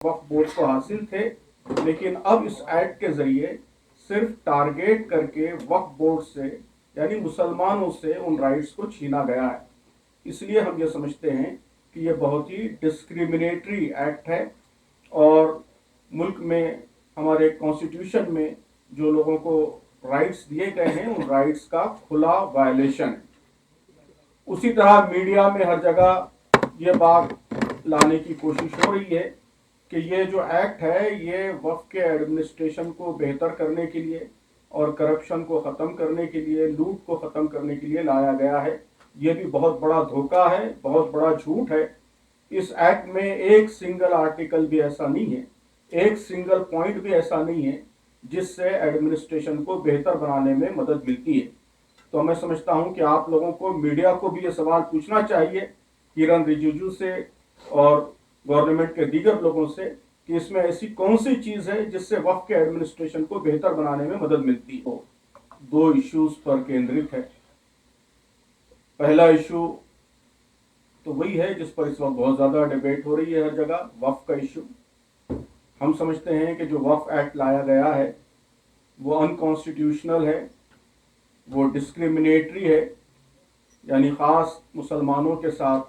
वक्फ board को हासिल थे, लेकिन अब इस एक्ट के जरिए सिर्फ टारगेट करके वक्फ बोर्ड से यानी मुसलमानों से उन राइट्स को छीना गया है। इसलिए हम ये समझते हैं कि ये बहुत ही डिस्क्रिमिनेटरी एक्ट है और मुल्क में हमारे कॉन्स्टिट्यूशन में जो लोगों को राइट्स दिए गए हैं उन राइट्स का खुला वायलेशन है। उसी तरह मीडिया में हर जगह ये बात लाने की कोशिश हो रही है कि ये जो एक्ट है ये वक्फ के एडमिनिस्ट्रेशन को बेहतर करने के लिए और करप्शन को ख़त्म करने के लिए, लूट को ख़त्म करने के लिए लाया गया है। ये भी बहुत बड़ा धोखा है, बहुत बड़ा झूठ है। इस एक्ट में एक सिंगल आर्टिकल भी ऐसा नहीं है, एक सिंगल पॉइंट भी ऐसा नहीं है जिससे एडमिनिस्ट्रेशन को बेहतर बनाने में मदद मिलती है। तो मैं समझता हूं कि आप लोगों को, मीडिया को भी ये सवाल पूछना चाहिए किरण रिजिजू से और गवर्नमेंट के दीगर लोगों से कि इसमें ऐसी कौन सी चीज है जिससे वक्फ के एडमिनिस्ट्रेशन को बेहतर बनाने में मदद मिलती हो। दो इश्यूज पर केंद्रित है। पहला इशू तो वही है जिस पर इस वक्त बहुत ज्यादा डिबेट हो रही है हर जगह, वक्फ का इशू। हम समझते हैं कि जो वक्फ एक्ट लाया गया है वो अनकॉन्स्टिट्यूशनल है, वो डिस्क्रिमिनेटरी है, यानी ख़ास मुसलमानों के साथ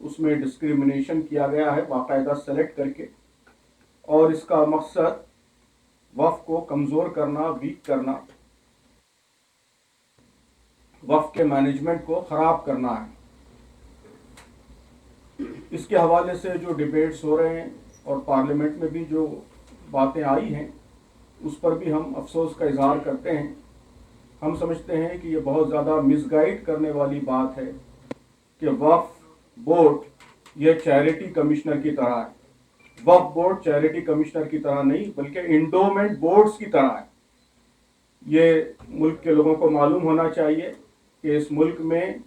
उसमें डिस्क्रिमिनेशन किया गया है बाकायदा सेलेक्ट करके, और इसका मकसद वक्फ को कमज़ोर करना, वीक करना, वक्फ के मैनेजमेंट को ख़राब करना है। इसके हवाले से जो डिबेट्स हो रहे हैं और पार्लियामेंट में भी जो बातें आई हैं उस पर भी हम अफसोस का इजहार करते हैं। हम समझते हैं कि ये बहुत ज़्यादा मिसगाइड करने वाली बात है कि वक्फ बोर्ड ये चैरिटी कमिश्नर की तरह है। वक्फ बोर्ड चैरिटी कमिश्नर की तरह नहीं बल्कि इंडोमेंट बोर्ड्स की तरह है। ये मुल्क के लोगों को मालूम होना चाहिए कि इस मुल्क में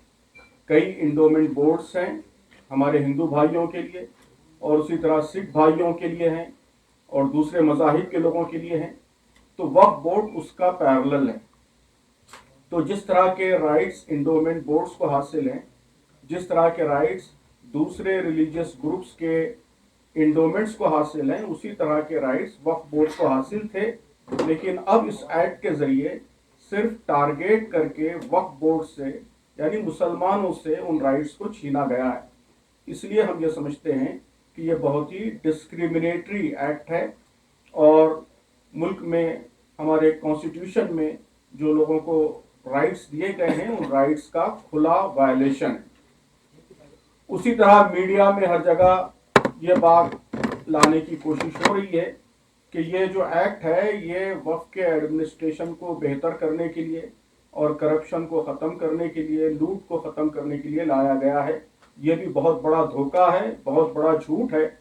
कई इंडोमेंट बोर्ड्स हैं हमारे हिंदू भाइयों के लिए, और उसी तरह सिख भाइयों के लिए हैं और दूसरे मज़ाहिब के लोगों के लिए हैं। तो वक्फ बोर्ड उसका पैरेलल है। तो जिस तरह के राइट्स इंडोमेंट बोर्ड्स को हासिल हैं, जिस तरह के राइट्स दूसरे रिलीजियस ग्रुप्स के इंडोमेंट्स को हासिल हैं, उसी तरह के राइट्स वक्फ बोर्ड को हासिल थे, लेकिन अब इस एक्ट के जरिए सिर्फ टारगेट करके वक्फ बोर्ड से यानी मुसलमानों से उन राइट्स को छीना गया है। इसलिए हम ये समझते हैं कि ये बहुत ही डिस्क्रिमिनेटरी एक्ट है और मुल्क में हमारे कॉन्स्टिट्यूशन में जो लोगों को राइट्स दिए गए हैं उन राइट्स का खुला वायलेशन है। उसी तरह मीडिया में हर जगह ये बात लाने की कोशिश हो रही है कि ये जो एक्ट है ये वक्फ के एडमिनिस्ट्रेशन को बेहतर करने के लिए और करप्शन को ख़त्म करने के लिए, लूट को ख़त्म करने के लिए लाया गया है। ये भी बहुत बड़ा धोखा है, बहुत बड़ा झूठ है।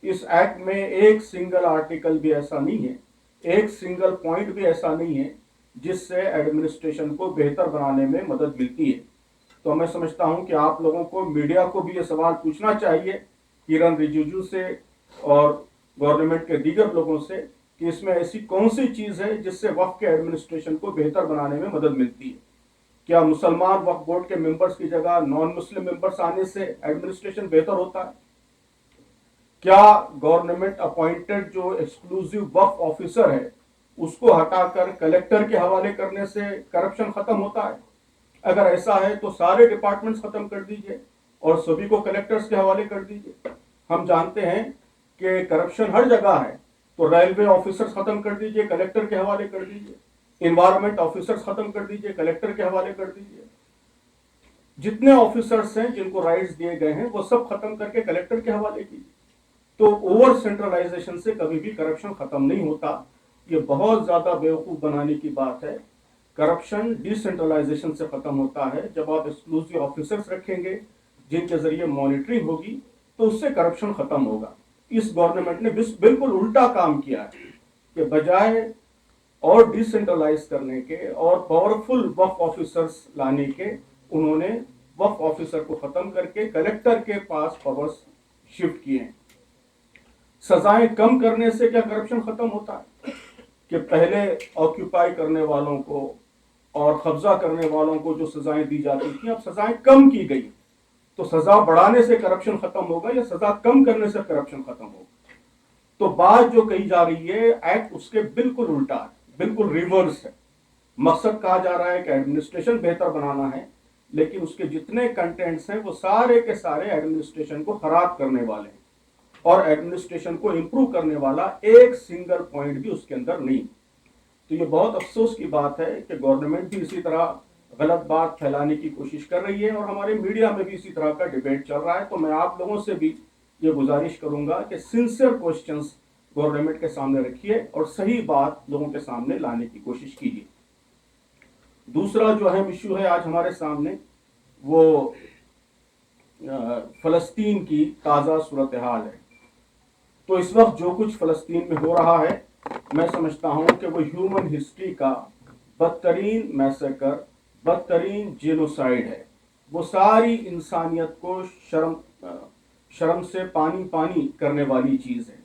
इस एक्ट में एक सिंगल आर्टिकल भी ऐसा नहीं है, एक सिंगल पॉइंट भी ऐसा नहीं है जिससे एडमिनिस्ट्रेशन को बेहतर बनाने में मदद मिलती है। तो मैं समझता हूं कि आप लोगों को, मीडिया को भी ये सवाल पूछना चाहिए किरण रिजिजू से और गवर्नमेंट के दीगर लोगों से कि इसमें ऐसी कौन सी चीज़ है जिससे वक्फ के एडमिनिस्ट्रेशन को बेहतर बनाने में मदद मिलती है। क्या मुसलमान वक्फ बोर्ड के मेंबर्स की जगह नॉन मुस्लिम मेंबर्स आने से एडमिनिस्ट्रेशन बेहतर होता है? क्या गवर्नमेंट अपॉइंटेड जो एक्सक्लूसिव वक्फ ऑफिसर है उसको हटाकर कलेक्टर के हवाले करने से करप्शन खत्म होता है? अगर ऐसा है तो सारे डिपार्टमेंट्स खत्म कर दीजिए और सभी को कलेक्टर्स के हवाले कर दीजिए। हम जानते हैं कि करप्शन हर जगह है, तो रेलवे ऑफिसर्स खत्म कर दीजिए, कलेक्टर के हवाले कर दीजिए। इन्वायरमेंट ऑफिसर्स खत्म कर दीजिए, कलेक्टर के हवाले कर दीजिए। जितने ऑफिसर्स हैं जिनको राइट्स दिए गए हैं वो सब खत्म करके कलेक्टर के हवाले कीजिए। तो ओवर सेंट्रलाइजेशन से कभी भी करप्शन खत्म नहीं होता। ये बहुत ज्यादा बेवकूफ बनाने की बात है। करप्शन डिसेंट्रलाइजेशन से खत्म होता है। जब आप एक्सक्लूसिव ऑफिसर्स रखेंगे जिनके जरिए मॉनिटरिंग होगी तो उससे करप्शन खत्म होगा। इस गवर्नमेंट ने बिल्कुल उल्टा काम किया है कि बजाय और डिसेंट्रलाइज करने के और पावरफुल वक्फ ऑफिसर्स लाने के, उन्होंने वक्फ ऑफिसर को खत्म करके कलेक्टर के पास पावर्स शिफ्ट किए हैं। सजाएं कम करने से क्या करप्शन खत्म होता है? कि पहले ऑक्यूपाई करने वालों को और कब्जा करने वालों को जो सजाएं दी जाती थी अब सजाएं कम की गई, तो सजा बढ़ाने से करप्शन खत्म होगा या सजा कम करने से करप्शन खत्म होगा? تو بات جو کہی جا رہی ہے ایکٹ اس کے بالکل الٹا ہے، بالکل ریورس ہے۔ مقصد کہا جا رہا ہے کہ ایڈمنسٹریشن بہتر بنانا ہے، لیکن اس کے جتنے کنٹینٹس ہیں وہ سارے کے سارے ایڈمنسٹریشن کو خراب کرنے والے ہیں، اور ایڈمنسٹریشن کو امپروو کرنے والا ایک سنگل پوائنٹ بھی اس کے اندر نہیں۔ تو یہ بہت افسوس کی بات ہے کہ گورنمنٹ بھی اسی طرح غلط بات پھیلانے کی کوشش کر رہی ہے، اور ہمارے میڈیا میں بھی اسی طرح کا ڈیبیٹ چل رہا ہے۔ تو میں آپ لوگوں سے بھی یہ گزارش کروں گا کہ سنسیئر کوشچنس گورنمنٹ کے سامنے رکھیے اور صحیح بات لوگوں کے سامنے لانے کی کوشش کیجیے۔ دوسرا جو اہم ایشو ہے آج ہمارے سامنے وہ فلسطین کی تازہ صورتحال ہے۔ تو اس وقت جو کچھ فلسطین میں ہو رہا ہے، میں سمجھتا ہوں کہ وہ ہیومن ہسٹری کا بدترین میسیکر، بدترین جینوسائیڈ ہے۔ وہ ساری انسانیت کو شرم سے پانی پانی کرنے والی چیز ہے۔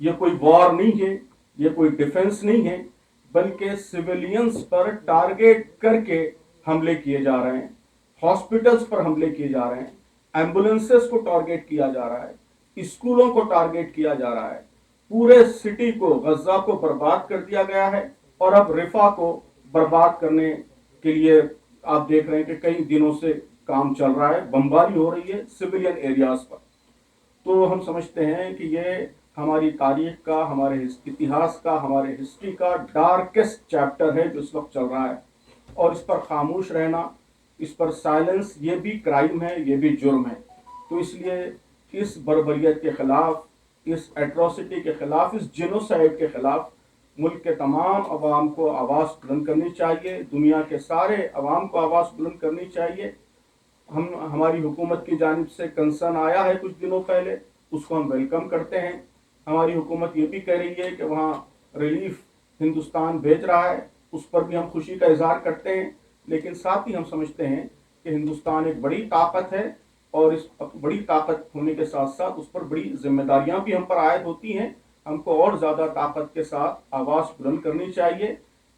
یہ کوئی وار نہیں ہے، یہ کوئی ڈیفنس نہیں ہے، بلکہ سویلینز پر ٹارگیٹ کر کے حملے کیے جا رہے ہیں، ہاسپٹلز پر حملے کیے جا رہے ہیں، ایمبولینسز کو ٹارگیٹ کیا جا رہا ہے، اسکولوں کو ٹارگیٹ کیا جا رہا ہے، پورے سٹی کو، غزہ کو برباد کر دیا گیا ہے، اور اب رفح کو برباد کرنے کے لیے آپ دیکھ رہے ہیں کہ کئی دنوں سے کام چل رہا ہے، بمباری ہو رہی ہے سویلین ایریاز پر۔ تو ہم سمجھتے ہیں کہ یہ ہماری تاریخ کا، ہمارے اتہاس کا، ہمارے ہسٹری کا ڈارکسٹ چیپٹر ہے جو اس وقت چل رہا ہے، اور اس پر خاموش رہنا، اس پر سائلنس، یہ بھی کرائم ہے، یہ بھی جرم ہے۔ تو اس لیے اس بربریت کے خلاف، اس ایٹراسٹی کے خلاف، اس جینوسائیڈ کے خلاف ملک کے تمام عوام کو آواز بلند کرنی چاہیے، دنیا کے سارے عوام کو آواز بلند کرنی چاہیے۔ ہماری حکومت کی جانب سے کنسرن آیا ہے کچھ دنوں پہلے، اس کو ہم ویلکم کرتے ہیں۔ ہماری حکومت یہ بھی کہہ رہی ہے کہ وہاں ریلیف ہندوستان بھیج رہا ہے، اس پر بھی ہم خوشی کا اظہار کرتے ہیں، لیکن ساتھ ہی ہم سمجھتے ہیں کہ ہندوستان ایک بڑی طاقت ہے، اور اس بڑی طاقت ہونے کے ساتھ ساتھ اس پر بڑی ذمہ داریاں بھی ہم پر عائد ہوتی ہیں۔ ہم کو اور زیادہ طاقت کے ساتھ آواز بلند کرنی چاہیے،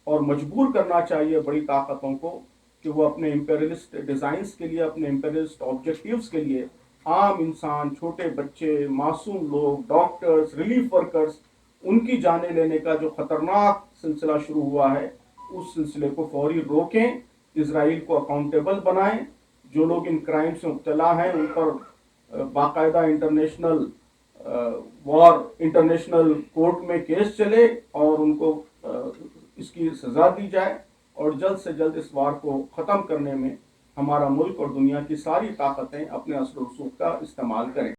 اور مجبور کرنا چاہیے بڑی طاقتوں کو کہ وہ اپنے امپیریلسٹ ڈیزائنز کے لیے، اپنے امپیریلسٹ آبجیکٹیوز کے لیے عام انسان، چھوٹے بچے، معصوم لوگ، ڈاکٹرز، ریلیف ورکرز، ان کی جانیں لینے کا جو خطرناک سلسلہ شروع ہوا ہے، اس سلسلے کو فوری روکیں، اسرائیل کو اکاؤنٹیبل بنائیں، جو لوگ ان کرائم سے مبتلا ہیں ان پر باقاعدہ انٹرنیشنل کورٹ میں کیس چلے، اور ان کو اس کی سزا دی جائے، اور جلد سے جلد اس وار کو ختم کرنے میں ہمارا ملک اور دنیا کی ساری طاقتیں اپنے اثر و رسوخ کا استعمال کریں۔